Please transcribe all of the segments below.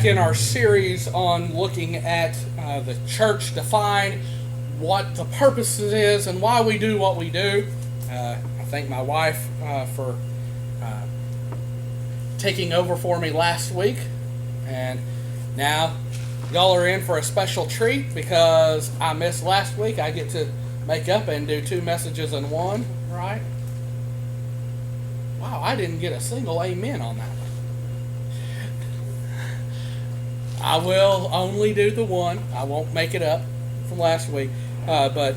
in our series on looking at the church defined, what the purpose is, and why we do what we do. I thank my wife for taking over for me last week, and now y'all are in for a special treat because I missed last week. I get to make up and do 2 messages in one, right? Wow, I didn't get a single amen on that one. I will only do the one. I won't make it up from last week. But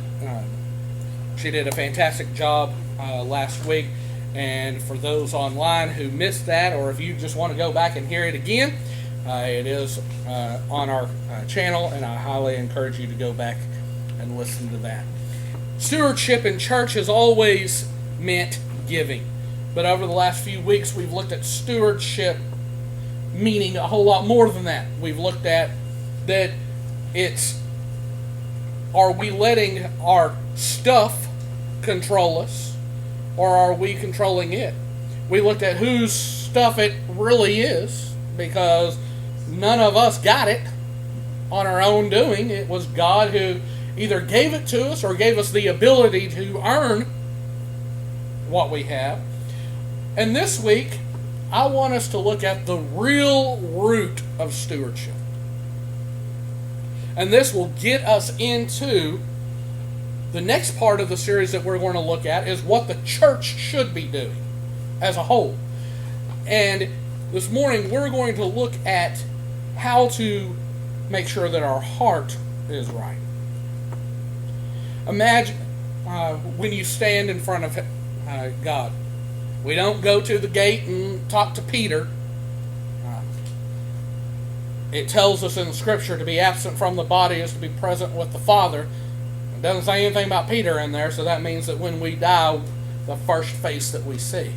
she did a fantastic job last week. And for those online who missed that, or if you just want to go back and hear it again, it is on our channel, and I highly encourage you to go back and listen to that. Stewardship in church has always meant giving. But over the last few weeks, we've looked at stewardship meaning a whole lot more than that. We've looked at that it's, are we letting our stuff control us, or are we controlling it? We looked at whose stuff it really is, because none of us got it on our own doing. It was God who either gave it to us or gave us the ability to earn what we have. And this week, I want us to look at the real root of stewardship. And this will get us into the next part of the series that we're going to look at, is what the church should be doing as a whole. And this morning, we're going to look at how to make sure that our heart is right. Imagine when you stand in front of God. We don't go to the gate and talk to Peter. It tells us in the Scripture to be absent from the body is to be present with the Father. It doesn't say anything about Peter in there, so that means that when we die, the first face that we see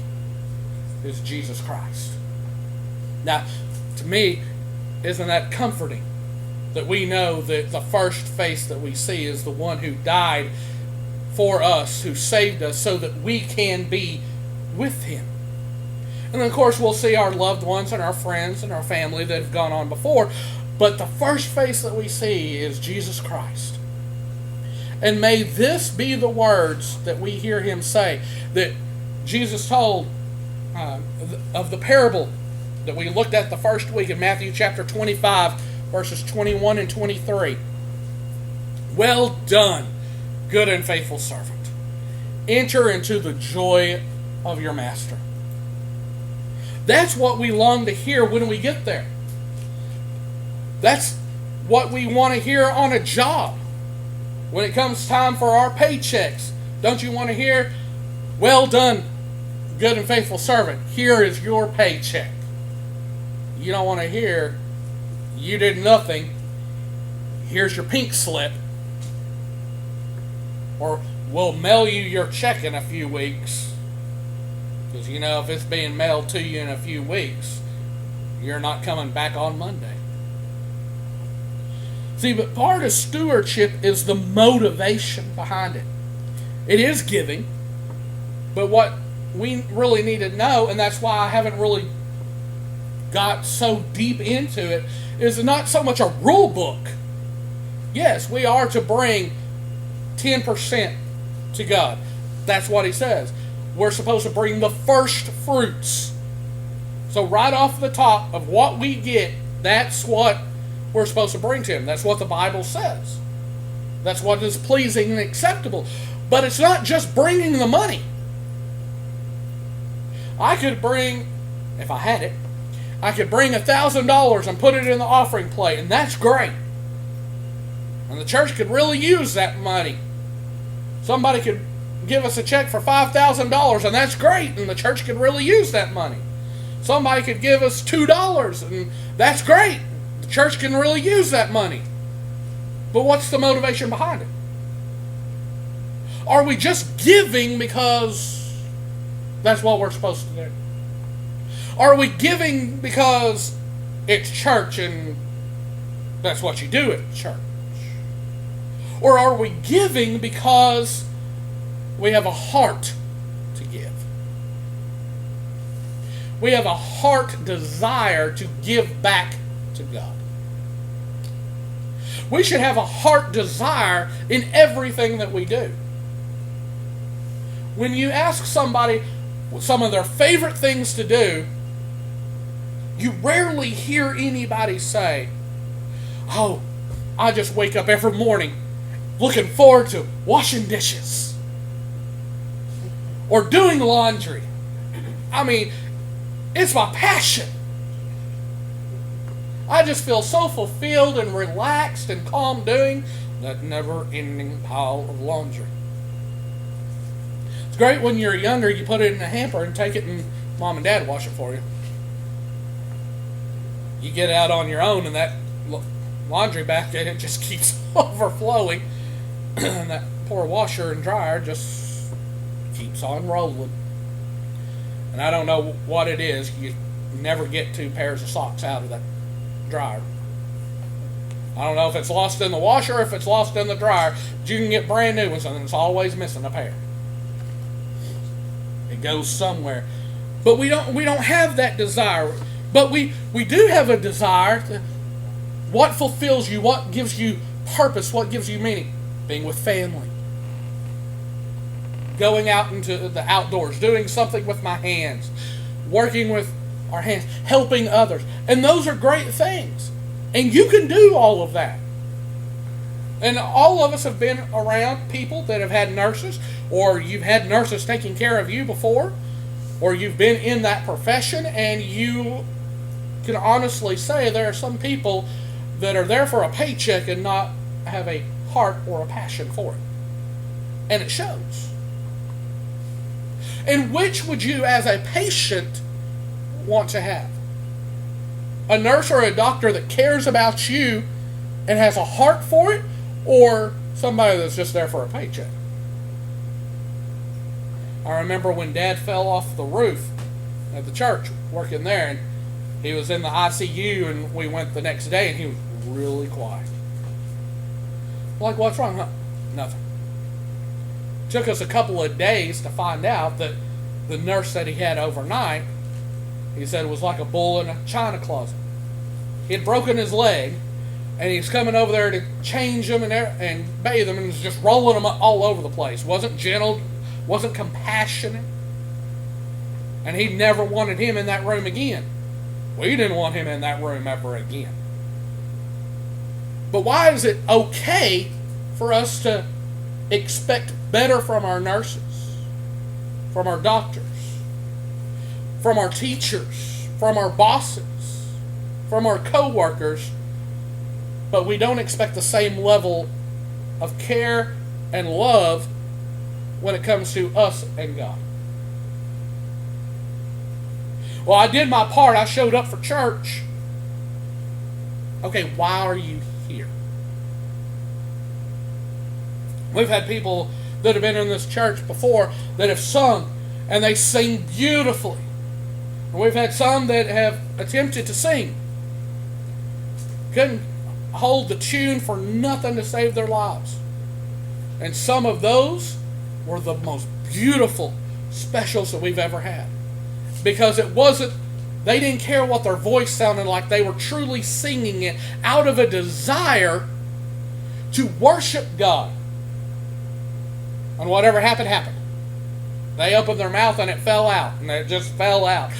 is Jesus Christ. Now, to me, isn't that comforting? That we know that the first face that we see is the one who died for us, who saved us so that we can be with Him. And then, of course, we'll see our loved ones and our friends and our family that have gone on before. But the first face that we see is Jesus Christ. And may this be the words that we hear Him say, that Jesus told of the parable that we looked at the first week in Matthew chapter 25, verses 21 and 23. Well done, good and faithful servant. Enter into the joy of your master. That's what we long to hear when we get there. That's what we want to hear on a job. When it comes time for our paychecks, don't you want to hear, well done, good and faithful servant, here is your paycheck. You don't want to hear, you did nothing, here's your pink slip. Or we'll mail you your check in a few weeks. Because, you know, if it's being mailed to you in a few weeks, you're not coming back on Monday. See, but part of stewardship is the motivation behind it. It is giving, but what we really need to know, and that's why I haven't really got so deep into it, is not so much a rule book. Yes, we are to bring 10% to God. That's what He says. We're supposed to bring the first fruits. So right off the top of what we get, that's what we're supposed to bring to Him. That's what the Bible says. That's what is pleasing and acceptable. But it's not just bringing the money. I could bring, if I had it, I could bring $1,000 and put it in the offering plate, and that's great. And the church could really use that money. Somebody could give us a check for $5,000, and that's great, and the church could really use that money. Somebody could give us $2, and that's great. The church can really use that money. But what's the motivation behind it? Are we just giving because that's what we're supposed to do? Are we giving because it's church and that's what you do at church? Or are we giving because we have a heart to give? We have a heart desire to give back to God. We should have a heart desire in everything that we do. When you ask somebody some of their favorite things to do, you rarely hear anybody say, "Oh, I just wake up every morning looking forward to washing dishes or doing laundry. I mean, it's my passion. I just feel so fulfilled and relaxed and calm doing that never-ending pile of laundry." It's great when you're younger, you put it in a hamper and take it and mom and dad wash it for you. You get out on your own and that laundry basket, it just keeps overflowing. And that poor washer and dryer just keeps on rolling. And I don't know what it is. You never get 2 pairs of socks out of that dryer. I don't know if it's lost in the washer or if it's lost in the dryer, but you can get brand new ones and it's always missing a pair. It goes somewhere. But we don't have that desire. But we do have a desire to what fulfills you, what gives you purpose, what gives you meaning. Being with family. Going out into the outdoors, doing something with my hands, working with our hands, helping others. And those are great things. And you can do all of that. And all of us have been around people that have had nurses, or you've had nurses taking care of you before, or you've been in that profession, and you can honestly say there are some people that are there for a paycheck and not have a heart or a passion for it. And it shows. And which would you as a patient want to have? A nurse or a doctor that cares about you and has a heart for it, or somebody that's just there for a paycheck? I remember when Dad fell off the roof at the church working there, and he was in the ICU, and we went the next day and he was really quiet. Like, what's wrong? Huh? Nothing. Took us a couple of days to find out that the nurse that he had overnight, he said it was like a bull in a china closet. He had broken his leg, and he's coming over there to change him and bathe him, and was just rolling him all over the place. Wasn't gentle, wasn't compassionate, and he never wanted him in that room again. We didn't want him in that room ever again. But why is it okay for us to expect better from our nurses, from our doctors, from our teachers, from our bosses, from our co-workers, but we don't expect the same level of care and love when it comes to us and God? Well, I did my part. I showed up for church. Okay, why are you here? We've had people that have been in this church before that have sung, and they sing beautifully. And we've had some that have attempted to sing. Couldn't hold the tune for nothing to save their lives. And some of those were the most beautiful specials that we've ever had. Because they didn't care what their voice sounded like. They were truly singing it out of a desire to worship God. And whatever happened, happened. They opened their mouth and it fell out. And it just fell out.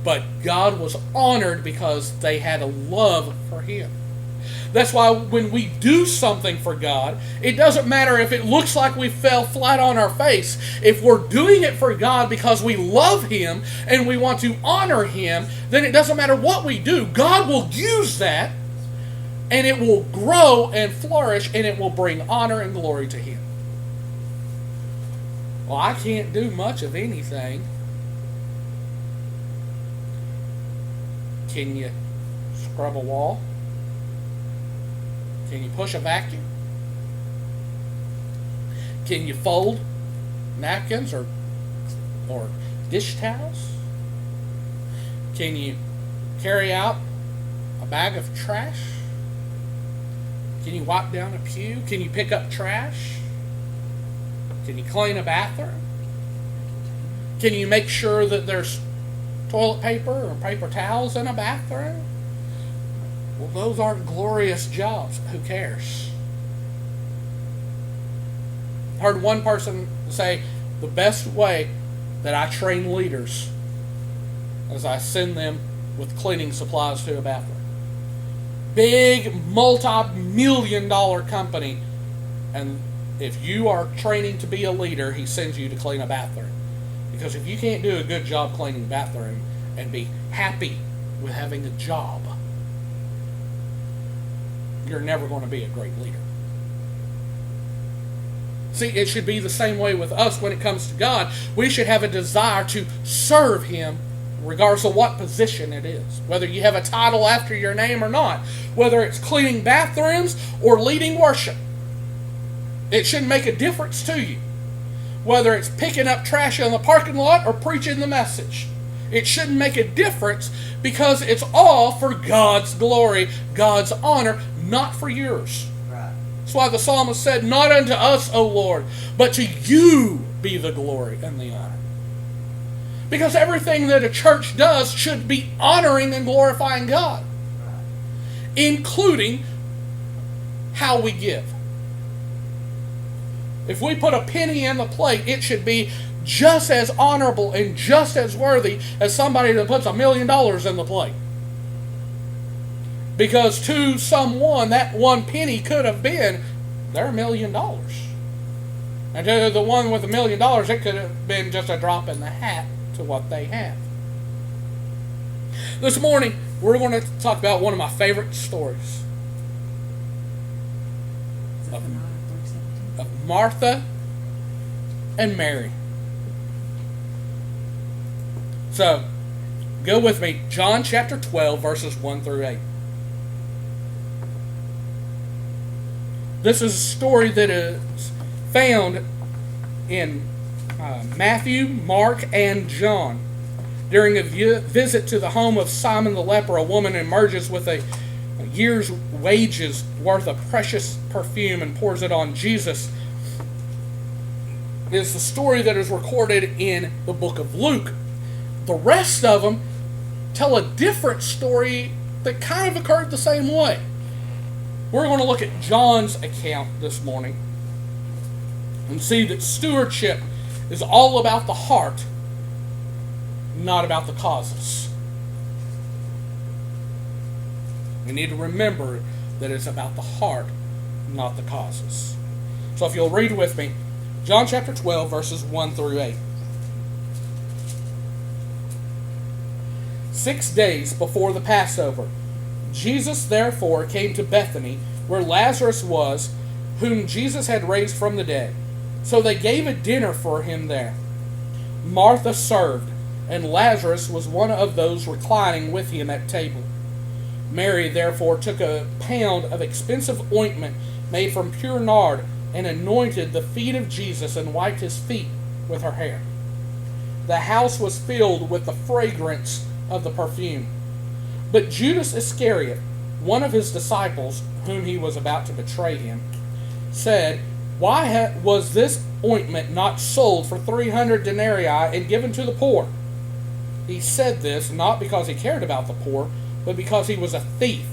But God was honored because they had a love for Him. That's why when we do something for God, it doesn't matter if it looks like we fell flat on our face. If we're doing it for God because we love Him and we want to honor Him, then it doesn't matter what we do. God will use that, and it will grow and flourish, and it will bring honor and glory to Him. Well, I can't do much of anything. Can you scrub a wall? Can you push a vacuum? Can you fold napkins or dish towels? Can you carry out a bag of trash? Can you wipe down a pew? Can you pick up trash? Can you clean a bathroom? Can you make sure that there's toilet paper or paper towels in a bathroom? Well, those aren't glorious jobs. Who cares? I heard one person say, the best way that I train leaders is I send them with cleaning supplies to a bathroom. Big, multi-million-dollar company, and if you are training to be a leader, he sends you to clean a bathroom. Because if you can't do a good job cleaning a bathroom and be happy with having a job, you're never going to be a great leader. See, it should be the same way with us when it comes to God. We should have a desire to serve Him regardless of what position it is. Whether you have a title after your name or not. Whether it's cleaning bathrooms or leading worship. It shouldn't make a difference to you. Whether it's picking up trash in the parking lot or preaching the message. It shouldn't make a difference because it's all for God's glory, God's honor, not for yours. That's why the psalmist said, not unto us, O Lord, but to you be the glory and the honor. Because everything that a church does should be honoring and glorifying God. Including how we give. If we put a penny in the plate, it should be just as honorable and just as worthy as somebody that puts $1 million in the plate. Because to someone, that one penny could have been their $1 million. And to the one with $1 million, it could have been just a drop in the hat to what they have. This morning, we're going to talk about one of my favorite stories. Of Martha and Mary. So, go with me. John chapter 12, verses 1 through 8. This is a story that is found in Matthew, Mark, and John. During a visit to the home of Simon the leper, a woman emerges with a year's wages worth of precious perfume and pours it on Jesus. It is the story that is recorded in the book of Luke. The rest of them tell a different story that kind of occurred the same way. We're going to look at John's account this morning and see that stewardship is all about the heart, not about the causes. We need to remember that it's about the heart, not the causes. So if you'll read with me, John chapter 12, verses 1 through 8. 6 days before the Passover, Jesus therefore came to Bethany, where Lazarus was, whom Jesus had raised from the dead. So they gave a dinner for him there. Martha served, and Lazarus was one of those reclining with him at table. Mary therefore took a pound of expensive ointment made from pure nard, and anointed the feet of Jesus and wiped his feet with her hair. The house was filled with the fragrance of the perfume. But Judas Iscariot, one of his disciples, whom he was about to betray him, said, Why was this ointment not sold for 300 denarii and given to the poor? He said this not because he cared about the poor, but because he was a thief,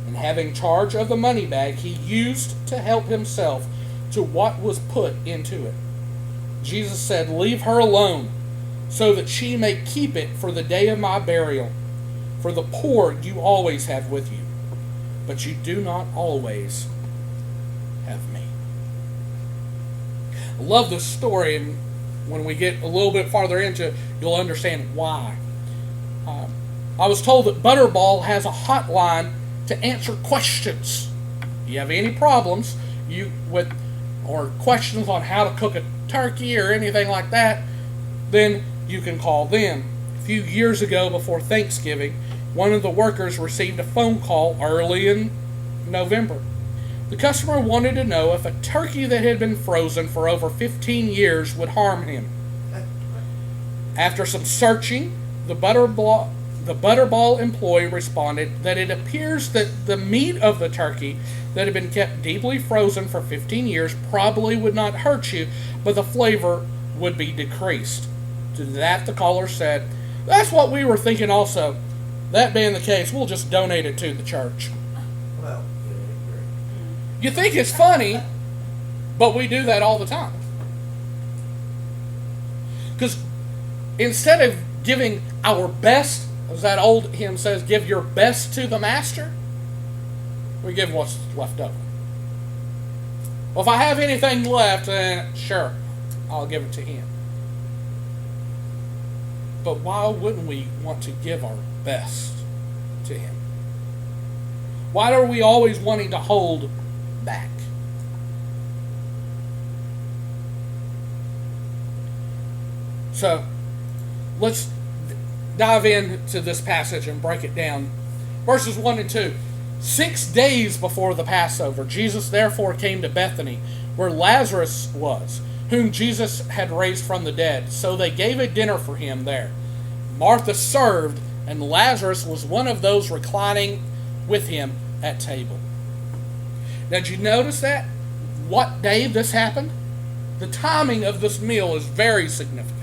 and having charge of the money bag, he used to help himself to what was put into it. Jesus said, Leave her alone, so that she may keep it for the day of my burial. For the poor you always have with you, but you do not always have me. I love this story, and when we get a little bit farther into it, you'll understand why. I was told that Butterball has a hotline to answer questions. If you have any problems or questions on how to cook a turkey or anything like that, then you can call them. A few years ago, before Thanksgiving, one of the workers received a phone call early in November. The customer wanted to know if a turkey that had been frozen for over 15 years would harm him. After some searching, the Butterball employee responded that it appears that the meat of the turkey that had been kept deeply frozen for 15 years probably would not hurt you, but the flavor would be decreased. To that, the caller said, That's what we were thinking also. That being the case, we'll just donate it to the church. Well, You think it's funny, but we do that all the time. Because instead of giving our best, as that old hymn says, give your best to the master, we give what's left over. Well, if I have anything left, then sure, I'll give it to him. But why wouldn't we want to give our best to him? Why are we always wanting to hold back? So, let's dive into this passage and break it down. Verses 1 and 2. 6 days before the Passover, Jesus therefore came to Bethany, where Lazarus was, whom Jesus had raised from the dead. So they gave a dinner for him there. Martha served, and Lazarus was one of those reclining with him at table. Now, did you notice that? What day this happened? The timing of this meal is very significant.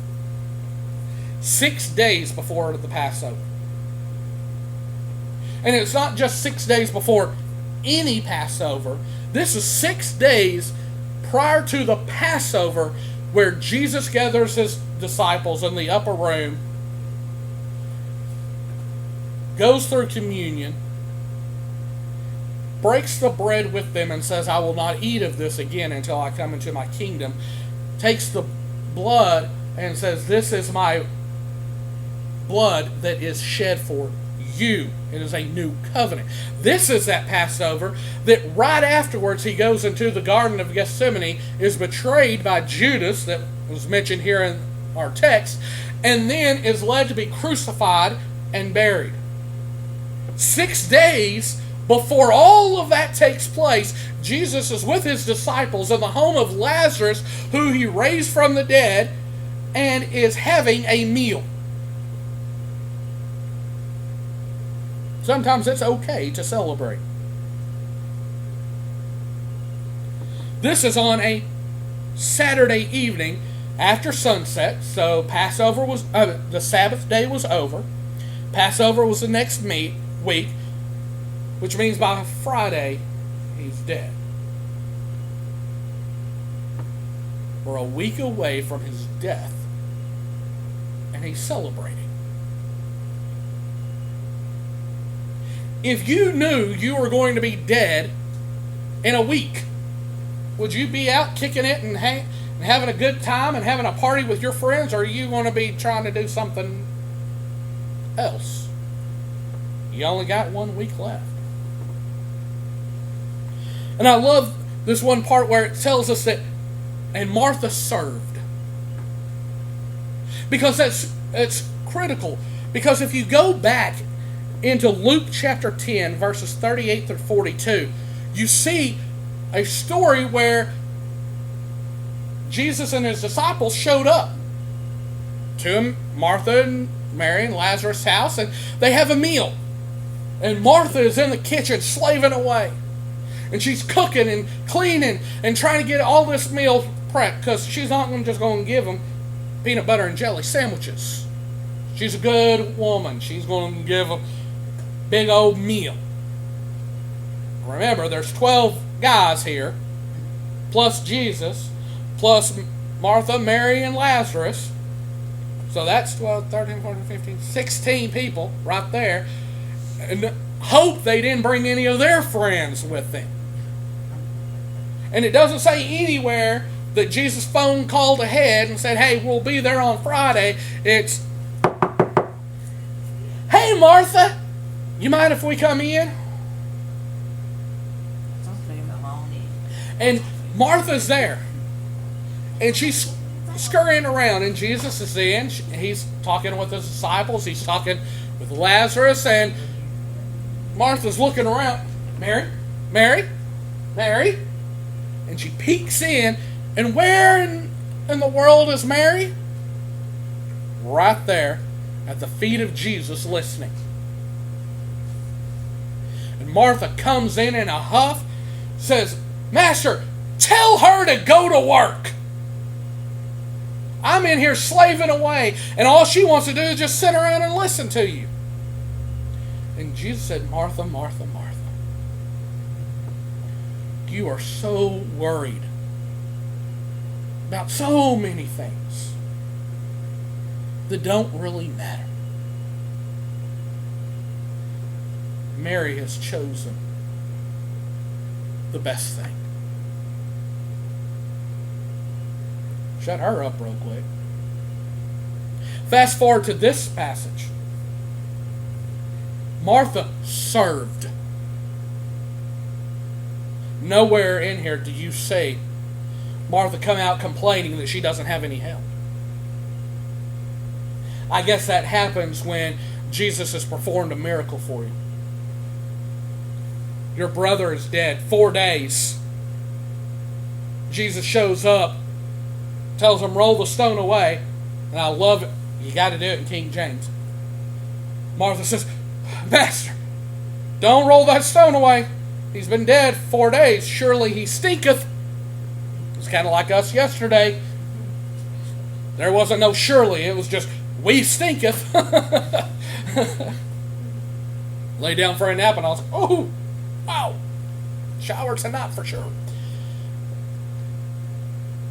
6 days before the Passover. And it's not just 6 days before any Passover. This is 6 days prior to the Passover, where Jesus gathers his disciples in the upper room, goes through communion, breaks the bread with them and says, I will not eat of this again until I come into my kingdom, takes the blood and says, this is my blood that is shed for you. It is a new covenant. This is that Passover that right afterwards he goes into the Garden of Gethsemane, is betrayed by Judas, that was mentioned here in our text, and then is led to be crucified and buried. 6 days before all of that takes place, Jesus is with his disciples in the home of Lazarus, who he raised from the dead, and is having a meal. Sometimes it's okay to celebrate. This is on a Saturday evening after sunset, so Passover was the Sabbath day was over. Passover was the next week, which means by Friday he's dead. We're a week away from his death, and he's celebrating. If you knew you were going to be dead in a week, would you be out kicking it and having a good time and having a party with your friends, or are you going to be trying to do something else? You only got 1 week left. And I love this one part where it tells us that, and Martha served. Because it's critical. Because if you go back into Luke chapter 10, verses 38 through 42, you see a story where Jesus and his disciples showed up to Martha and Mary and Lazarus' house, and they have a meal. And Martha is in the kitchen slaving away. And she's cooking and cleaning and trying to get all this meal prepped, because she's not just going to give them peanut butter and jelly sandwiches. She's a good woman. She's going to give them big old meal. Remember, there's 12 guys here, plus Jesus, plus Martha, Mary, and Lazarus. So that's 12, 13, 14, 15, 16 people right there. And hope they didn't bring any of their friends with them. And it doesn't say anywhere that Jesus phone called ahead and said, hey, we'll be there on Friday. It's, hey, Martha, you mind if we come in? And Martha's there. And she's scurrying around. And Jesus is in. He's talking with his disciples. He's talking with Lazarus. And Martha's looking around. Mary? Mary? Mary? And she peeks in. And where in the world is Mary? Right there at the feet of Jesus, listening. And Martha comes in a huff, says, Master, tell her to go to work. I'm in here slaving away, and all she wants to do is just sit around and listen to you. And Jesus said, Martha, Martha, Martha, you are so worried about so many things that don't really matter. Mary has chosen the best thing. Shut her up real quick. Fast forward to this passage. Martha served. Nowhere in here do you see Martha come out complaining that she doesn't have any help. I guess that happens when Jesus has performed a miracle for you. Your brother is dead. 4 days. Jesus shows up, tells him, roll the stone away. And I love it. You got to do it in King James. Martha says, Master, don't roll that stone away. He's been dead 4 days. Surely he stinketh. It's kind of like us yesterday. There wasn't no surely. It was just, we stinketh. Lay down for a nap and I was like, oh, wow. Shower tonight for sure.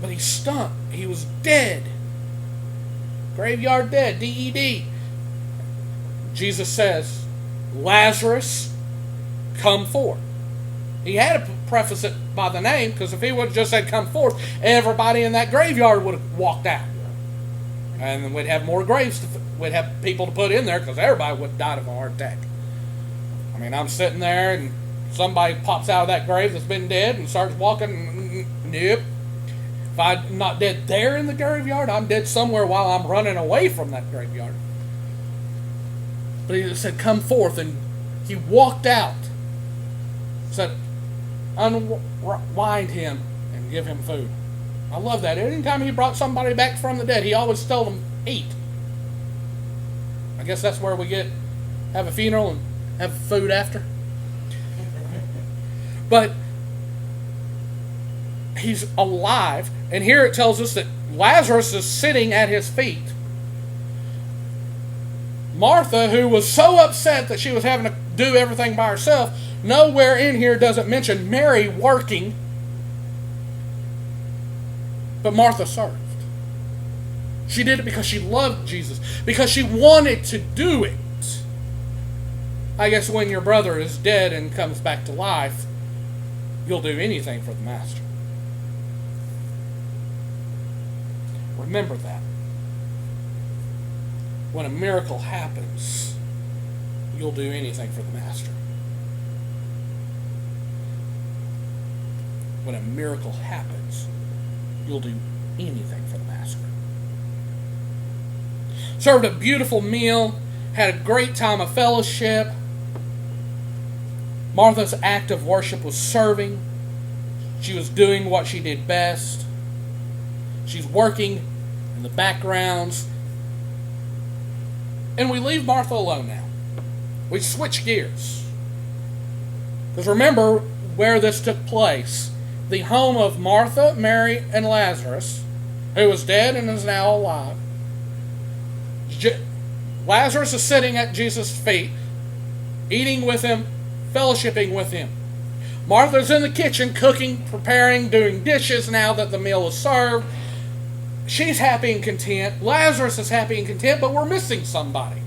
But he stunk. He was dead. Graveyard dead. D-E-D. Jesus says, Lazarus, come forth. He had to preface it by the name, because if he would have just said come forth, everybody in that graveyard would have walked out. And then we'd have more graves. We'd have people to put in there, because everybody would have died of a heart attack. I mean, I'm sitting there and somebody pops out of that grave that's been dead and starts walking. Nope. If I'm not dead there in the graveyard, I'm dead somewhere while I'm running away from that graveyard. But he said, come forth. And he walked out. Said, unwind him and give him food. I love that. Anytime he brought somebody back from the dead, he always told them, eat. I guess that's where we have a funeral and have food after. But he's alive. And here it tells us that Lazarus is sitting at his feet. Martha, who was so upset that she was having to do everything by herself, nowhere in here does it mention Mary working. But Martha served. She did it because she loved Jesus. Because she wanted to do it. I guess when your brother is dead and comes back to life, you'll do anything for the Master. Remember that. When a miracle happens, you'll do anything for the Master. When a miracle happens, you'll do anything for the Master. Served a beautiful meal, had a great time of fellowship. Martha's act of worship was serving. She was doing what she did best. She's working in the backgrounds. And we leave Martha alone now. We switch gears. Because remember where this took place. The home of Martha, Mary, and Lazarus, who was dead and is now alive. Lazarus is sitting at Jesus' feet, eating with him, fellowshipping with him. Martha's in the kitchen, cooking, preparing, doing dishes now that the meal is served. She's happy and content. Lazarus is happy and content, but we're missing somebody.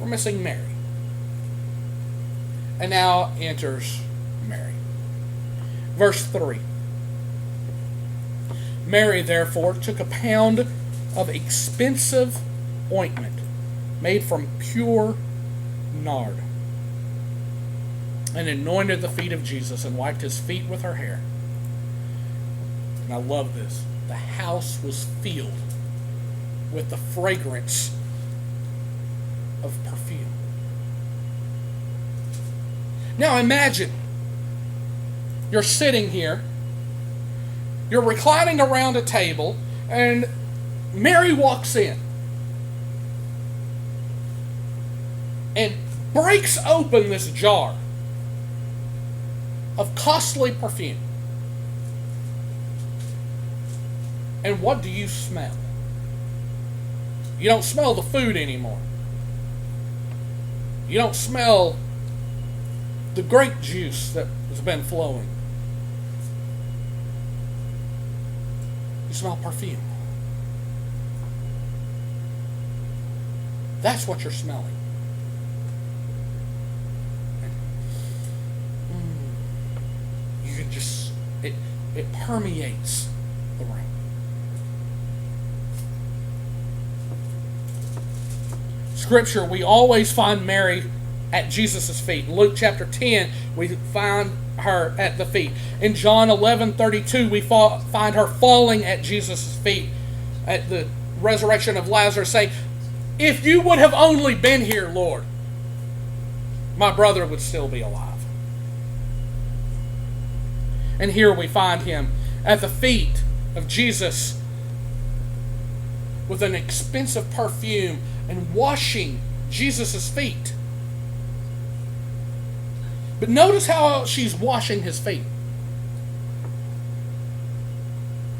We're missing Mary. And now enters Mary. Verse 3. Mary, therefore, took a pound of expensive ointment made from pure nard and anointed the feet of Jesus and wiped his feet with her hair. And I love this. The house was filled with the fragrance of perfume. Now imagine you're sitting here, you're reclining around a table, and Mary walks in and breaks open this jar of costly perfume. And what do you smell? You don't smell the food anymore. You don't smell the grape juice that has been flowing. You smell perfume. That's what you're smelling. You can just, it permeates the room. Scripture, we always find Mary at Jesus' feet. In Luke chapter 10, we find her at the feet. In John 11:32, we find her falling at Jesus' feet at the resurrection of Lazarus, saying, "If you would have only been here, Lord, my brother would still be alive." And here we find him at the feet of Jesus with an expensive perfume and washing Jesus' feet. But notice how she's washing his feet.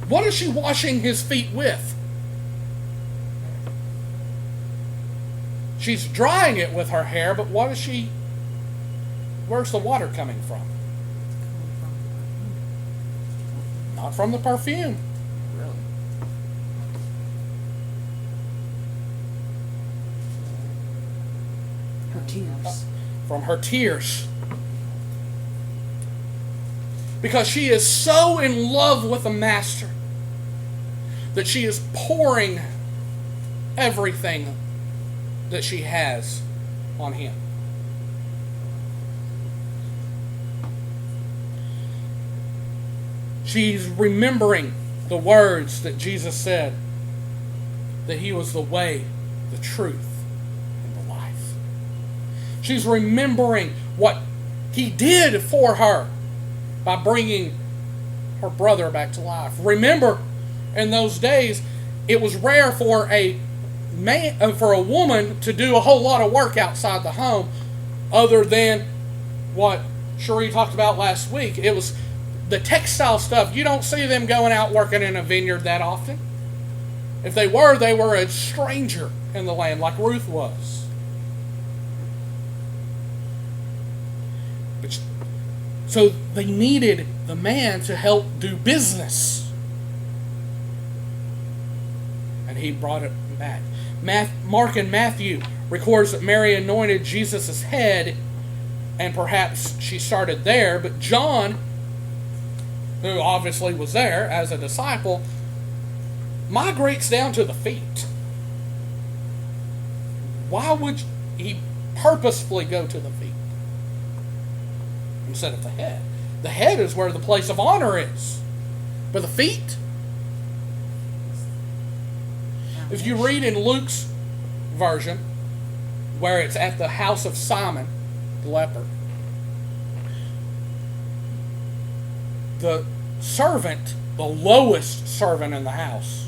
What is she washing his feet with? She's drying it with her hair, but where's the water coming from? Not from the perfume. Really? Her tears. From her tears. Because she is so in love with the Master that she is pouring everything that she has on him. She's remembering the words that Jesus said, that he was the way, the truth, and the life. She's remembering what he did for her by bringing her brother back to life. Remember, in those days, it was rare for a woman to do a whole lot of work outside the home, other than what Cherie talked about last week. It was the textile stuff. You don't see them going out working in a vineyard that often. If they were a stranger in the land, like Ruth was. So they needed the man to help do business. And he brought it back. Mark and Matthew records that Mary anointed Jesus' head, and perhaps she started there, but John, who obviously was there as a disciple, migrates down to the feet. Why would he purposefully go to the feet instead of the head? The head is where the place of honor is. But the feet? If you read in Luke's version, where it's at the house of Simon, the leper, the servant, the lowest servant in the house,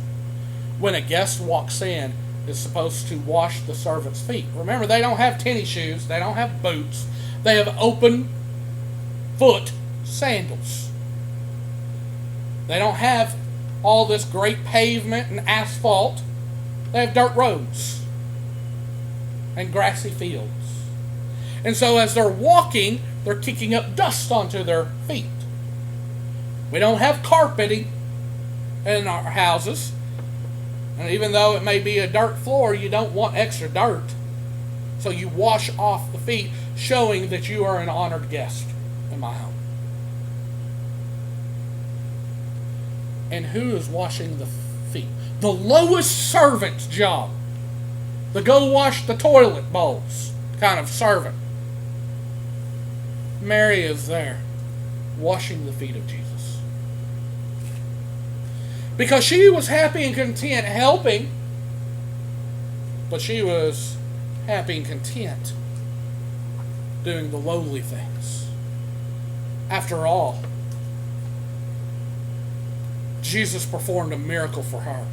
when a guest walks in, is supposed to wash the servant's feet. Remember, they don't have tennis shoes, they don't have boots, they have open foot sandals. They don't have all this great pavement and asphalt. They have dirt roads and grassy fields. And so as they're walking, they're kicking up dust onto their feet. We don't have carpeting in our houses. And even though it may be a dirt floor, you don't want extra dirt. So you wash off the feet, showing that you are an honored guest in my home. And who is washing the feet? The lowest servant's job. The go wash the toilet bowls kind of servant. Mary is there, washing the feet of Jesus. Because she was happy and content helping, but she was happy and content doing the lowly things. After all, Jesus performed a miracle for her.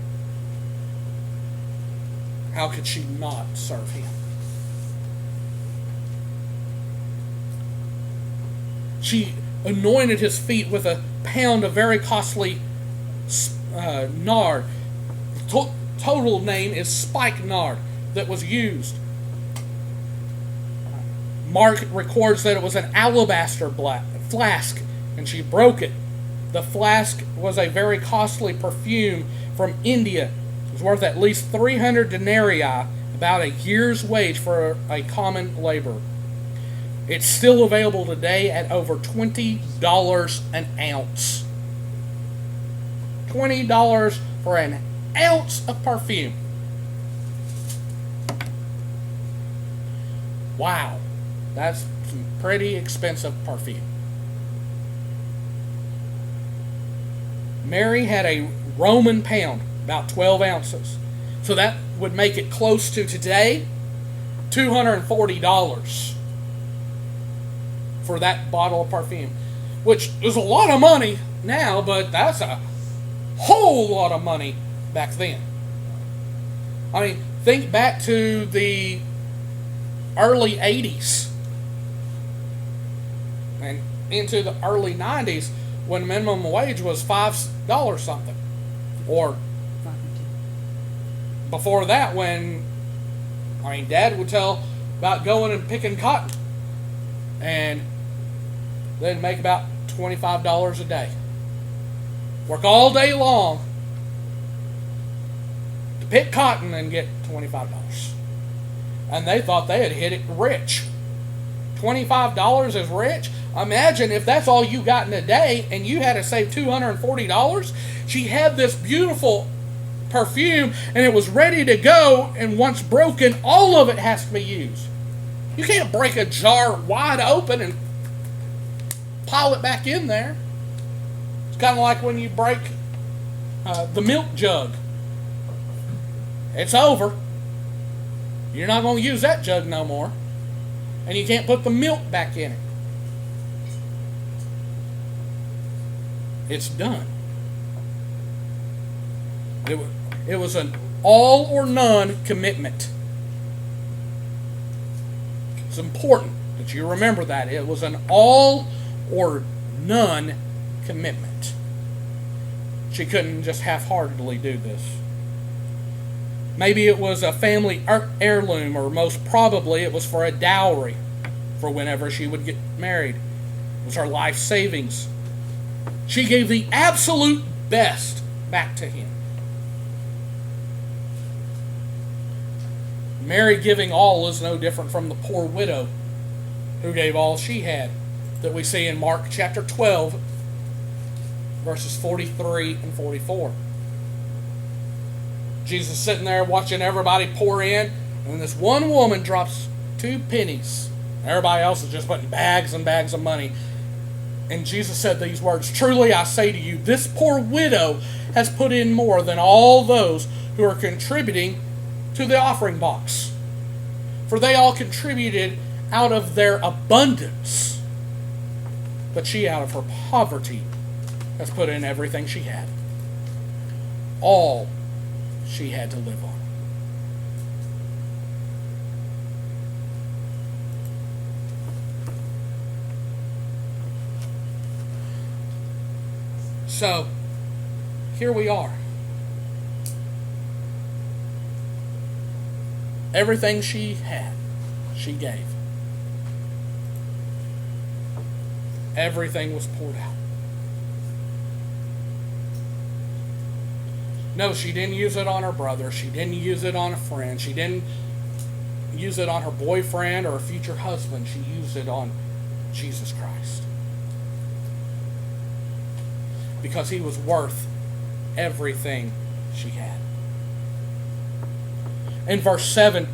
How could she not serve him? She anointed his feet with a pound of very costly nard. Total name is spikenard, that was used Mark records that it was an alabaster flask, and she broke it. The flask was a very costly perfume from India. It was worth at least 300 denarii, about a year's wage for a common laborer. It's still available today at over $20 an ounce. $20 for an ounce of perfume. Wow, that's some pretty expensive perfume. Mary had a Roman pound, about 12 ounces. So that would make it close to today, $240 for that bottle of perfume, which is a lot of money now, but that's a whole lot of money back then. I mean, think back to the early 80s and into the early 90s when minimum wage was $5 something. Or before that, when, Dad would tell about going and picking cotton and they'd make about $25 a day. Work all day long to pick cotton and get $25. And they thought they had hit it rich. $25 is rich. Imagine if that's all you got in a day and you had to save $240. She had this beautiful perfume and it was ready to go, and once broken, all of it has to be used. You can't break a jar wide open and pile it back in there. It's kind of like when you break the milk jug. It's over. You're not going to use that jug no more. And you can't put the milk back in it. It's done. It was an all or none commitment. It's important that you remember that. It was an all or none commitment. She couldn't just half-heartedly do this. Maybe it was a family heirloom, or most probably it was for a dowry for whenever she would get married. It was her life savings. She gave the absolute best back to him. Mary giving all is no different from the poor widow who gave all she had, that we see in Mark chapter 12, verses 43 and 44. Jesus sitting there watching everybody pour in, and this one woman drops 2 pennies. Everybody else is just putting bags and bags of money. And Jesus said these words, "Truly I say to you, this poor widow has put in more than all those who are contributing to the offering box. For they all contributed out of their abundance, but she out of her poverty has put in everything she had. All she had to live on." So, here we are. Everything she had, she gave. Everything was poured out. No, she didn't use it on her brother. She didn't use it on a friend. She didn't use it on her boyfriend or a future husband. She used it on Jesus Christ. Because he was worth everything she had. In verse 7,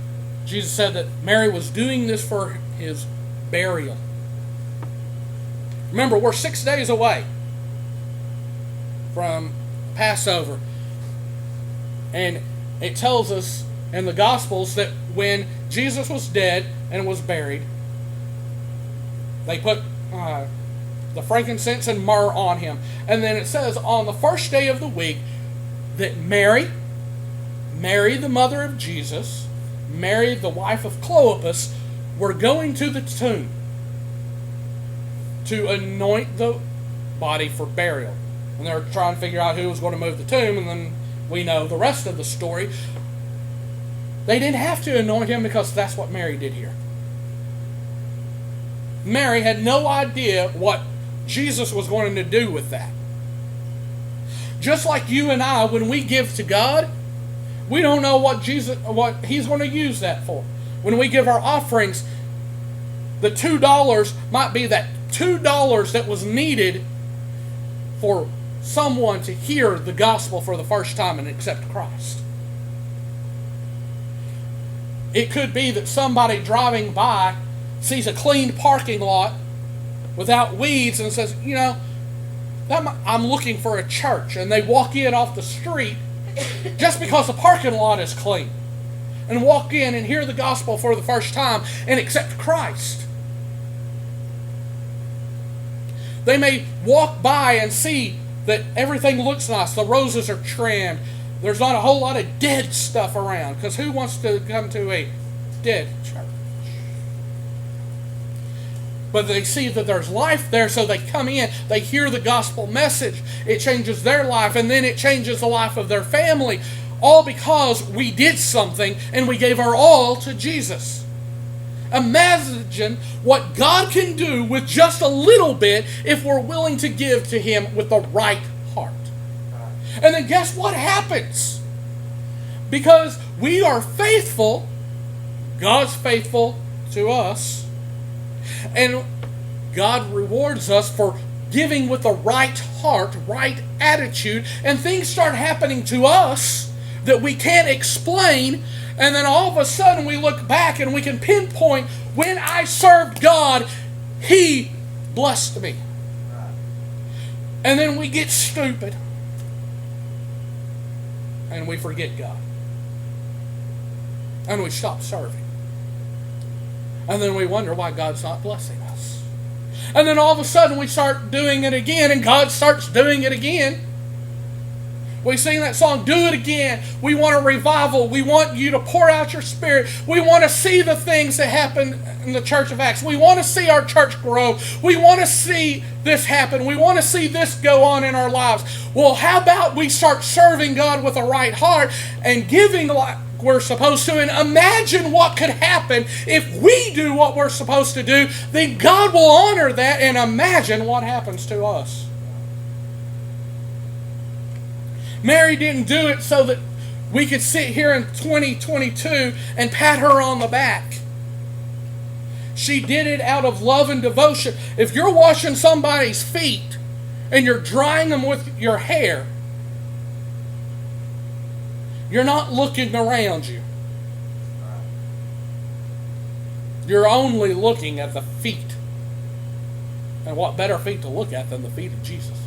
Jesus said that Mary was doing this for his burial. Remember, we're 6 days away from Passover. And it tells us in the Gospels that when Jesus was dead and was buried, they put the frankincense and myrrh on him. And then it says on the first day of the week that Mary, the mother of Jesus, Mary, the wife of Clopas, were going to the tomb to anoint the body for burial. And they were trying to figure out who was going to move the tomb, and then we know the rest of the story. They didn't have to anoint him because that's what Mary did here. Mary had no idea what Jesus was going to do with that. Just like you and I, when we give to God, we don't know what He's going to use that for. When we give our offerings, the $2 might be that $2 that was needed for someone to hear the gospel for the first time and accept Christ. It could be that somebody driving by sees a clean parking lot without weeds and says, I'm looking for a church. And they walk in off the street just because the parking lot is clean. And walk in and hear the gospel for the first time and accept Christ. They may walk by and see that everything looks nice. The roses are trimmed. There's not a whole lot of dead stuff around. Because who wants to come to a dead church? But they see that there's life there, so they come in. They hear the gospel message. It changes their life, and then it changes the life of their family. All because we did something and we gave our all to Jesus. Imagine what God can do with just a little bit if we're willing to give to Him with the right heart. And then guess what happens? Because we are faithful, God's faithful to us, and God rewards us for giving with the right heart, right attitude, and things start happening to us that we can't explain. And then all of a sudden we look back and we can pinpoint when I served God, He blessed me. And then we get stupid. And we forget God. And we stop serving. And then we wonder why God's not blessing us. And then all of a sudden we start doing it again, and God starts doing it again. We sing that song, do it again. We want a revival. We want you to pour out your Spirit. We want to see the things that happen in the Church of Acts. We want to see our church grow. We want to see this happen. We want to see this go on in our lives. Well, how about we start serving God with a right heart and giving like we're supposed to, and imagine what could happen if we do what we're supposed to do. Then God will honor that, and imagine what happens to us. Mary didn't do it so that we could sit here in 2022 and pat her on the back. She did it out of love and devotion. If you're washing somebody's feet and you're drying them with your hair, you're not looking around you. You're only looking at the feet. And what better feet to look at than the feet of Jesus?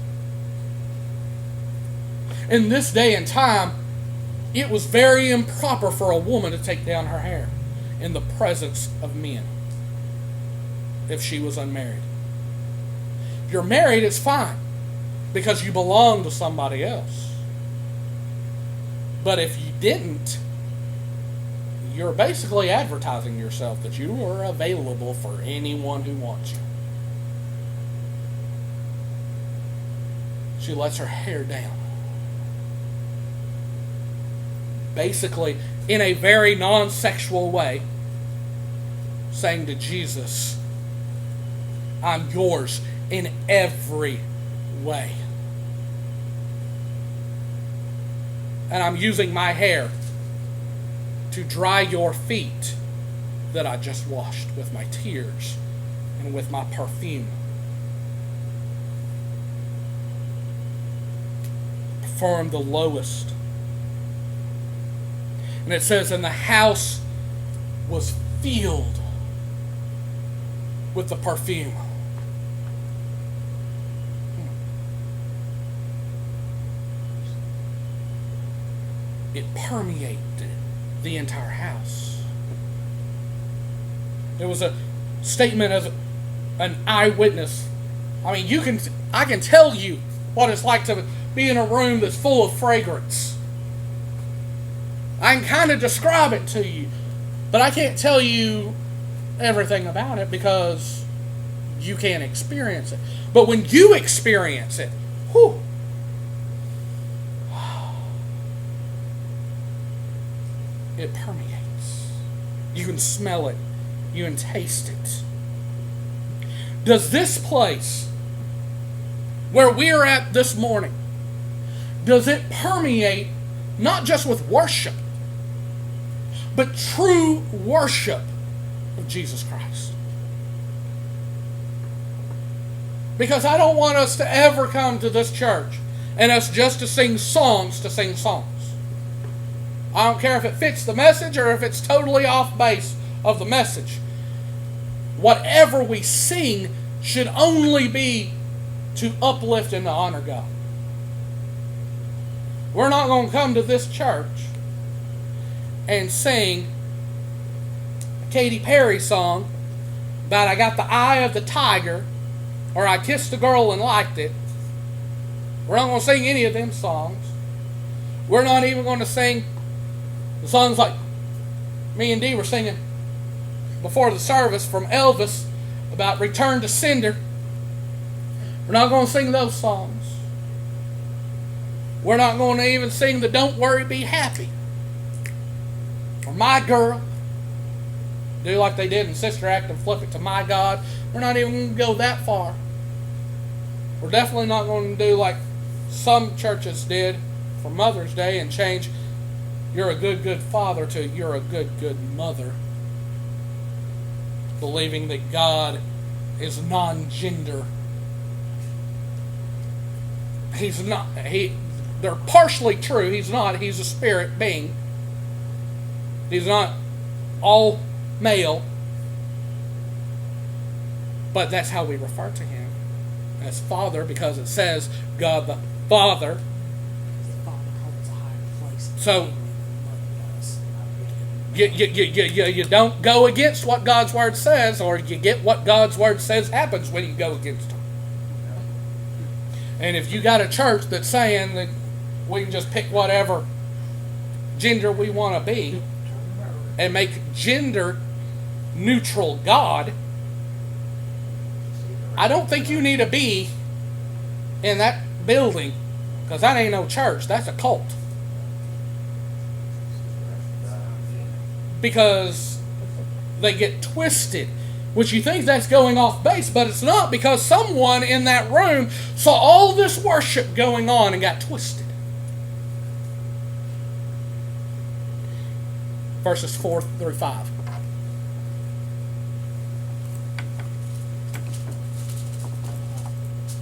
In this day and time, it was very improper for a woman to take down her hair in the presence of men if she was unmarried. If you're married, it's fine because you belong to somebody else. But if you didn't, you're basically advertising yourself that you are available for anyone who wants you. She lets her hair down. Basically, in a very non-sexual way, saying to Jesus, I'm yours in every way. And I'm using my hair to dry your feet that I just washed with my tears and with my perfume. Perform the lowest. And it says, and the house was filled with the perfume. It permeated the entire house. There was a statement of an eyewitness. I mean, I can tell you what it's like to be in a room that's full of fragrance. I can kind of describe it to you, but I can't tell you everything about it because you can't experience it. But when you experience it, whew, it permeates. You can smell it. You can taste it. Does this place where we are at this morning, does it permeate not just with worship, but true worship of Jesus Christ? Because I don't want us to ever come to this church and us just to sing songs. I don't care if it fits the message or if it's totally off base of the message. Whatever we sing should only be to uplift and to honor God. We're not going to come to this church and sing a Katy Perry song about I got the eye of the tiger or I kissed a girl and liked it. We're not going to sing any of them songs. We're not even going to sing the songs like me and Dee were singing before the service from Elvis about Return to Sender. We're not going to sing those songs. We're not going to even sing the Don't Worry, Be Happy or My Girl. Do like they did in Sister Act and flip it to My God. We're not even going to go that far. We're definitely not going to do like some churches did for Mother's Day and change You're a Good, Good Father to You're a Good, Good Mother. Believing that God is non-gender. He's not. They're partially true. He's not. He's a spirit being. He's not all male. But that's how we refer to him. As Father, because it says God the Father. The Father holds a higher place. So you don't go against what God's Word says, or you get what God's Word says happens when you go against Him. And if you got a church that's saying that we can just pick whatever gender we want to be and make gender neutral God, I don't think you need to be in that building, because that ain't no church. That's a cult. Because they get twisted, which you think that's going off base, but it's not, because someone in that room saw all this worship going on and got twisted. Verses 4 through 5.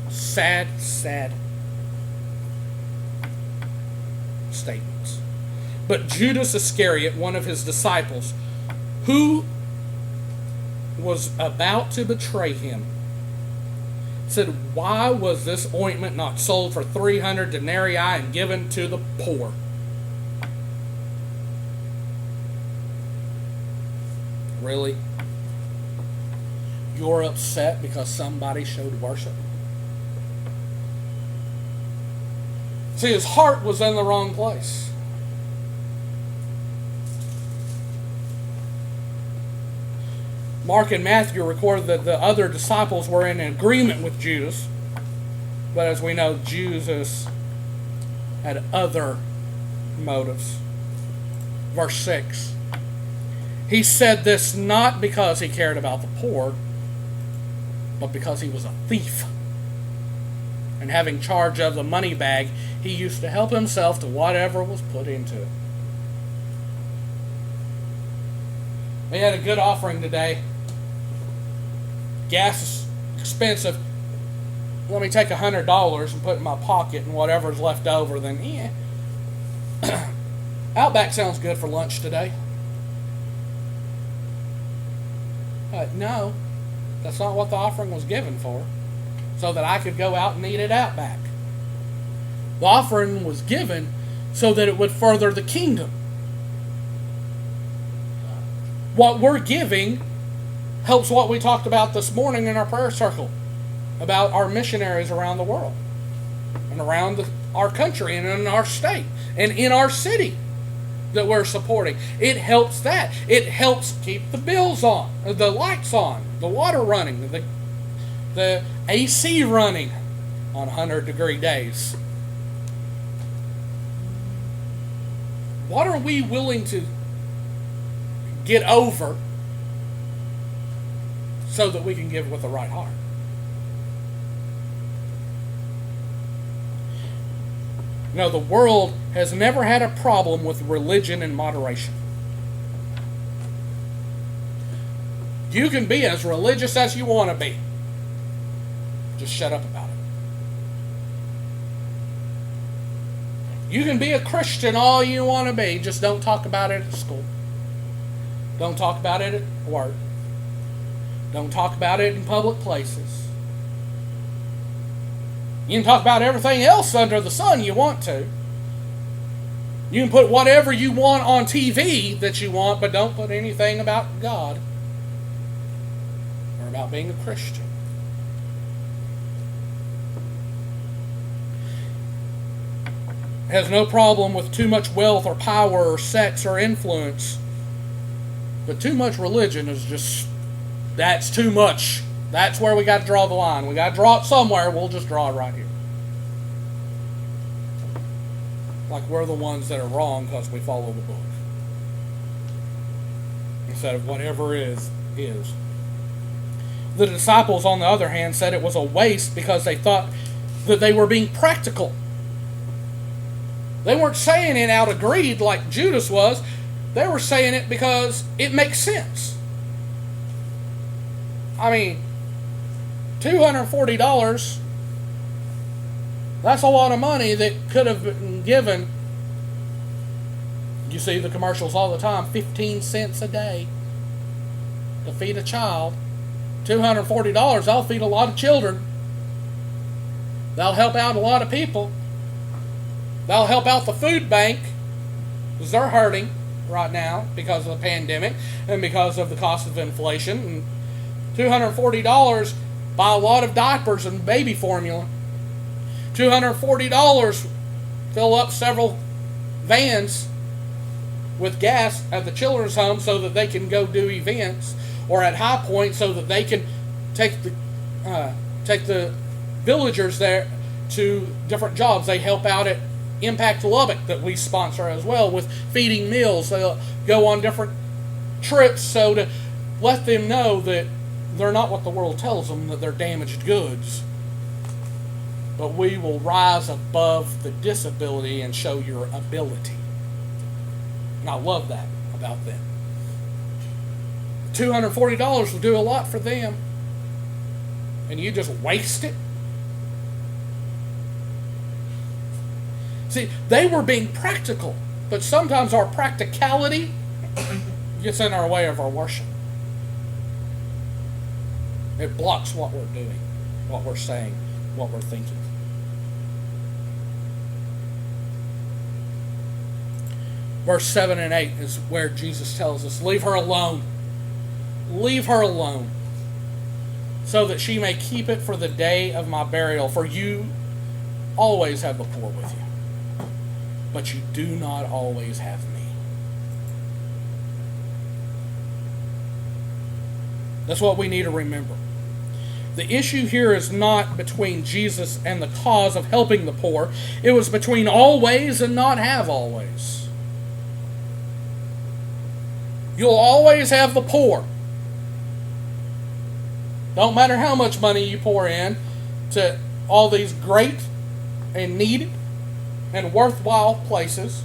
Sad statements. But Judas Iscariot, one of his disciples, who was about to betray him, said, "Why was this ointment not sold for 300 denarii and given to the poor?" Really? You're upset because somebody showed worship? See, his heart was in the wrong place. Mark and Matthew record that the other disciples were in agreement with Judas. But as we know, Judas had other motives. Verse 6. He said this not because he cared about the poor, but because he was a thief. And having charge of the money bag, he used to help himself to whatever was put into it. We had a good offering today. Gas is expensive. Let me take $100 and put it in my pocket, and whatever's left over, then Outback sounds good for lunch today. No, that's not what the offering was given for, so that I could go out and eat at Outback. The offering was given so that it would further the kingdom. What we're giving helps what we talked about this morning in our prayer circle about our missionaries around the world and around our country and in our state and in our city that we're supporting. It helps that. It helps keep the bills on, the lights on, the water running, the AC running on 100-degree days. What are we willing to get over so that we can give with the right heart? The world has never had a problem with religion and moderation. You can be as religious as you want to be. Just shut up about it. You can be a Christian all you want to be. Just don't talk about it at school. Don't talk about it at work. Don't talk about it in public places. You can talk about everything else under the sun you want to. You can put whatever you want on TV that you want, but don't put anything about God or about being a Christian. Has no problem with too much wealth or power or sex or influence. But too much religion is just, that's too much. That's where we got to draw the line. We got to draw it somewhere. We'll just draw it right here. Like we're the ones that are wrong because we follow the book. Instead of whatever is. The disciples, on the other hand, said it was a waste because they thought that they were being practical. They weren't saying it out of greed like Judas was. They were saying it because it makes sense. I mean, $240, that's a lot of money that could have been given. You see the commercials all the time, 15 cents a day to feed a child. $240, that'll feed a lot of children. That'll help out a lot of people. That'll help out the food bank, because they're hurting right now because of the pandemic and because of the cost of inflation. And $240 buy a lot of diapers and baby formula. $240 fill up several vans with gas at the children's home so that they can go do events, or at High Point so that they can take the villagers there to different jobs. They help out at Impact Lubbock that we sponsor as well with feeding meals. They'll go on different trips so to let them know that they're not what the world tells them, that they're damaged goods. But we will rise above the disability and show your ability. And I love that about them. $240 will do a lot for them. And you just waste it. See, they were being practical, but sometimes our practicality gets in our way of our worship. It blocks what we're doing, what we're saying, what we're thinking. Verse 7 and 8 is where Jesus tells us, leave her alone. Leave her alone, so that she may keep it for the day of my burial. For you always have the poor with you, but you do not always have me. That's what we need to remember. The issue here is not between Jesus and the cause of helping the poor. It was between always and not have always. You'll always have the poor. Don't matter how much money you pour in to all these great and needed and worthwhile places,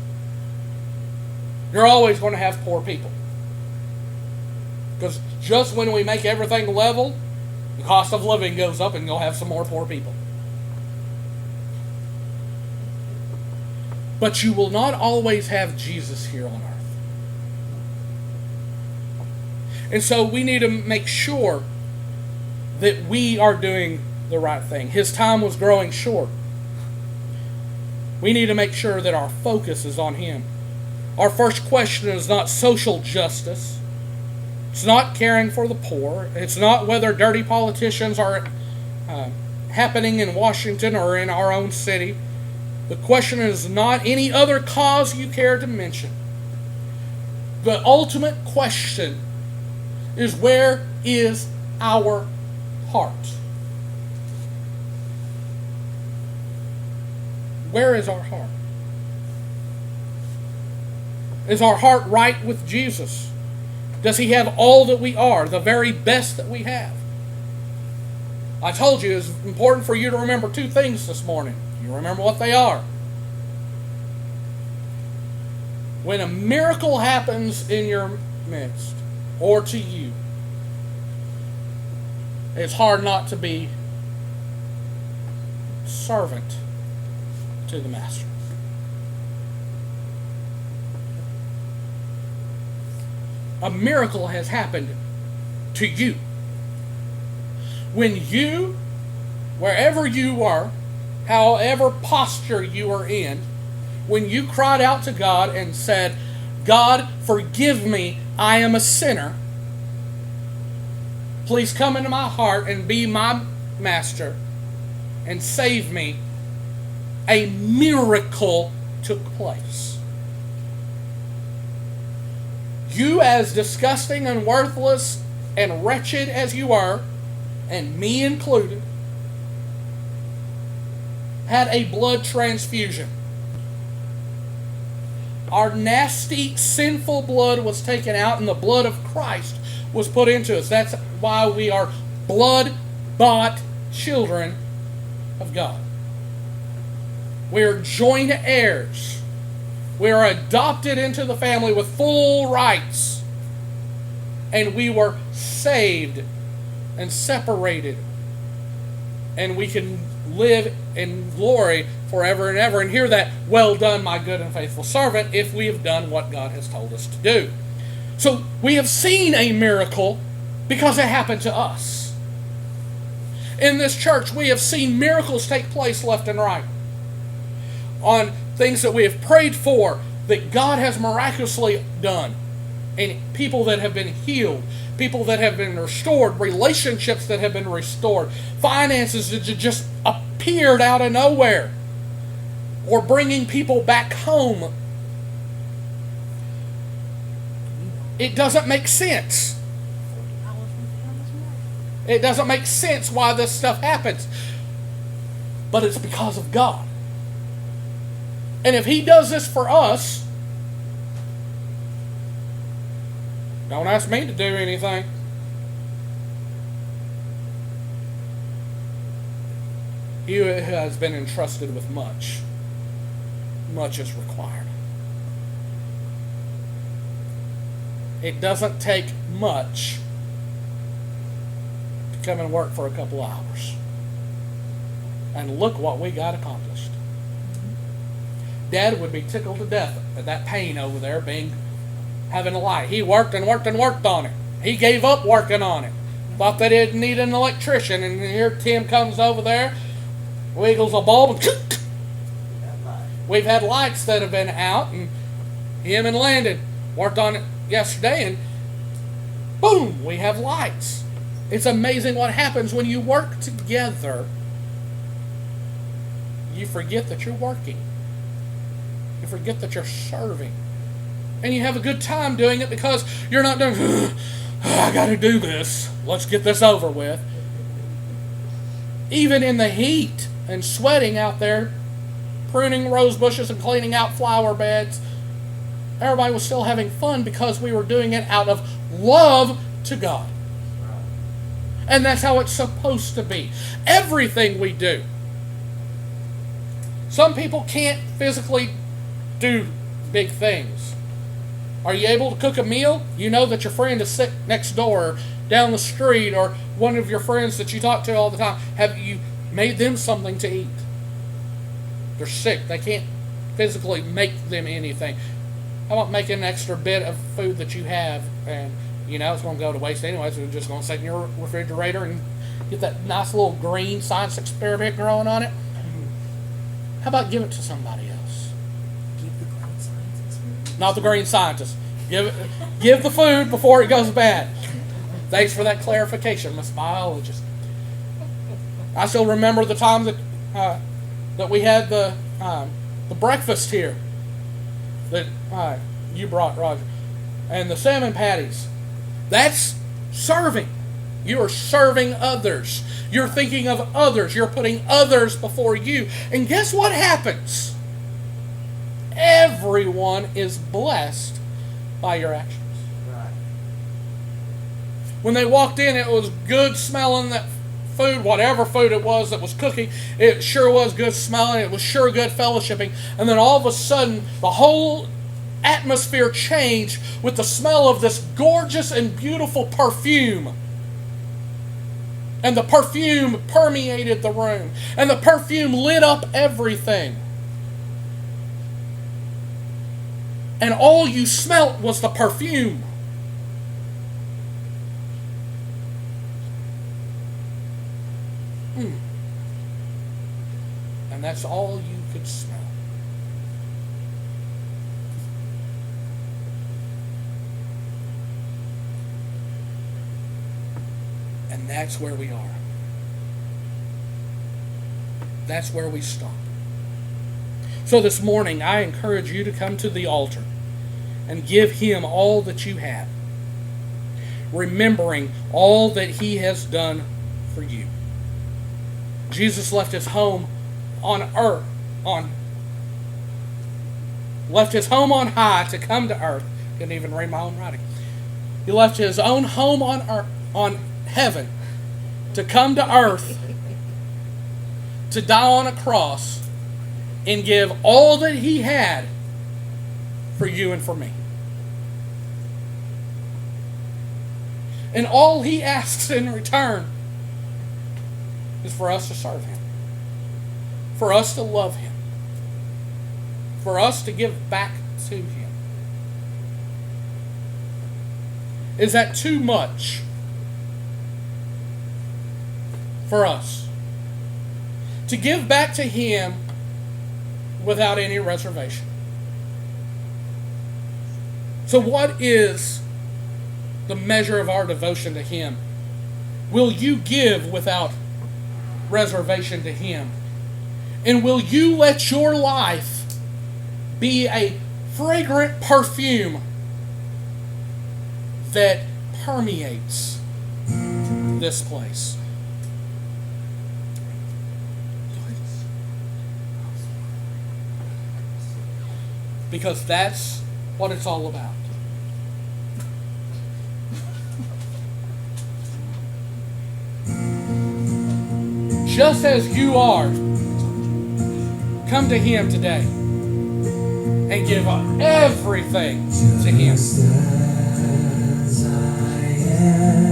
you're always going to have poor people. Because just when we make everything level, the cost of living goes up and you'll have some more poor people. But you will not always have Jesus here on earth. And so we need to make sure that we are doing the right thing. His time was growing short. We need to make sure that our focus is on Him. Our first question is not social justice. It's not caring for the poor. It's not whether dirty politicians are happening in Washington or in our own city. The question is not any other cause you care to mention. The ultimate question is, where is our heart? Where is our heart? Is our heart right with Jesus? Does He have all that we are, the very best that we have? I told you it's important for you to remember two things this morning. You remember what they are. When a miracle happens in your midst, or to you, it's hard not to be servant to the Master. A miracle has happened to you. When you, wherever you are, however posture you are in, when you cried out to God and said, God, forgive me, I am a sinner. Please come into my heart and be my master and save me. A miracle took place. You, as disgusting and worthless and wretched as you are, and me included, had a blood transfusion. Our nasty, sinful blood was taken out, and the blood of Christ was put into us. That's why we are blood-bought children of God. We are joint heirs. We are adopted into the family with full rights. And we were saved and separated. And we can live in glory forever and ever and hear that, well done, my good and faithful servant, if we have done what God has told us to do. So we have seen a miracle because it happened to us. In this church, we have seen miracles take place left and right on things that we have prayed for that God has miraculously done. And people that have been healed, people that have been restored, relationships that have been restored, finances that just appeared out of nowhere, or bringing people back home. It doesn't make sense. It doesn't make sense why this stuff happens. But it's because of God. And if He does this for us, don't ask me to do anything. He who has been entrusted with much, much is required. It doesn't take much to come and work for a couple hours. And look what we got accomplished. Dad would be tickled to death at that pain over there having a light. He worked and worked and worked on it. He gave up working on it. Thought they didn't need an electrician. And here Tim comes over there, wiggles a bulb, and we've had lights that have been out, and him and Landon worked on it yesterday, and boom, we have lights. It's amazing what happens when you work together. You forget that you're working. You forget that you're serving. And you have a good time doing it because you're not doing, I got to do this. Let's get this over with. Even in the heat and sweating out there, pruning rose bushes and cleaning out flower beds, everybody was still having fun because we were doing it out of love to God. And that's how it's supposed to be. Everything we do. Some people can't physically do big things. Are you able to cook a meal? You know that your friend is sick next door, or down the street, or one of your friends that you talk to all the time. Have you made them something to eat? They're sick. They can't physically make them anything. How about making an extra bit of food that you have, and you know it's going to go to waste anyway, so you're just going to sit in your refrigerator and get that nice little green science experiment growing on it? How about give it to somebody else? Not the green scientist. Give the food before it goes bad. Thanks for that clarification, Miss Biologist. I still remember the time that we had the breakfast here that you brought, Roger, and the salmon patties. That's serving. You are serving others. You're thinking of others. You're putting others before you. And guess what happens? Everyone is blessed by your actions. Right. When they walked in, it was good smelling, that food, whatever food it was that was cooking. It sure was good smelling. It was sure good fellowshipping. And then all of a sudden, the whole atmosphere change with the smell of this gorgeous and beautiful perfume. And the perfume permeated the room. And the perfume lit up everything. And all you smelt was the perfume. And that's all you could smell. And that's where we are. That's where we stop. So this morning, I encourage you to come to the altar and give Him all that you have, remembering all that He has done for you. Jesus left His home on earth, left His home on high to come to earth. Couldn't even read my own writing. He left His own home on earth, on heaven, to come to earth, to die on a cross, and give all that He had for you and for me. And all He asks in return is for us to serve Him, for us to love Him, for us to give back to Him. Is that too much for us to give back to Him without any reservation? So what is the measure of our devotion to Him? Will you give without reservation to Him? And will you let your life be a fragrant perfume that permeates this place? Because that's what it's all about. Just as you are, come to Him today and give everything to Him. Just as I am.